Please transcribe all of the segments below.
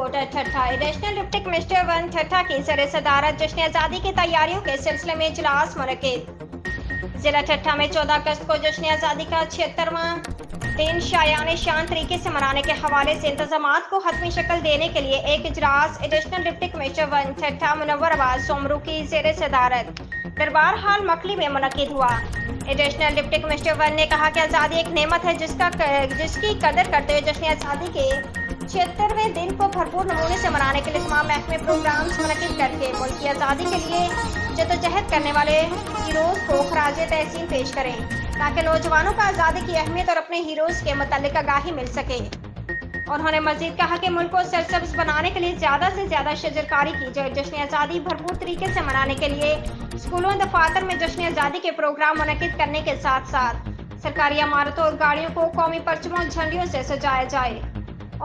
Coat ठट्ठा additional deputy commissioner 1 ठट्ठा की ज़र सदारत जश्न आज़ादी की तैयारियों के सिलसिले में इजलास मुनक्किद। जिला ठट्ठा में 14 अगस्त को जश्न आज़ादी का 76वां दिन शायान शान तरीके से मनाने के हवाले से इंतजामात को हतमी शक्ल देने के लिए एक इजलास एडिशनल डिप्टी कमिश्नर 1 ठट्ठा मुनव्वराबाद सोमरू की ज़र सदारत दरबार हाल मकली में मुनक्किद हुआ। एडिशनल डिप्टी कमिश्नर 1 ने कहा कि आज़ादी एक नेमत है जिसकी कदर करते हुए जश्न आज़ादी के 76वें दिन को भरपूर नमूने से मनाने के लिए तमाम महकमे प्रोग्राम्स मुनक्किद करके मुल्क की आज़ादी के लिए जद्दोजहद करने वाले हीरोज़ को खराज तहसीन पेश करें ताकि नौजवानों को आज़ादी की अहमियत और अपने हीरोज़ के मुतालिक आगाही मिल सके। उन्होंने मजीद कहा कि मुल्क को सरसब्ज बनाने के लिए ज़्यादा से ज़्यादा शजरकारी की जाए। जश्न आज़ादी भरपूर तरीके से मनाने के लिए स्कूलों दफातर में जश्न आज़ादी के प्रोग्राम मुनक्किद करने के साथ साथ सरकारी इमारतों और गाड़ियों को कौमी परचमों और झंडियों से सजाया जाए।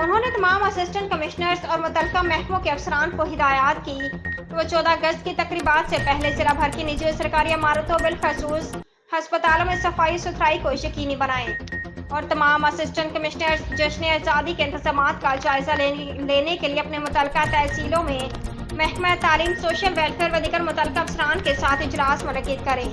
उन्होंने तमाम असिस्टेंट कमिश्नर्स और मुतल्लिका महकमों के अफसरान को हिदायत की कि वो 14 अगस्त की तकरीबात से पहले जिला भर की निजी और सरकारी इमारतों बिलखसूस हस्पतालों में सफाई सुथराई को यकीनी बनाएं और तमाम असिस्टेंट कमिश्नर्स जश्न आज़ादी के इंतजामात का जायजा लेने के लिए अपने मुतल्लिका तहसीलों में महकमा तालीम, सोशल वेलफेयर व दीगर मुतल्लिका अफसरान के साथ इजलास मुनक्किद करें।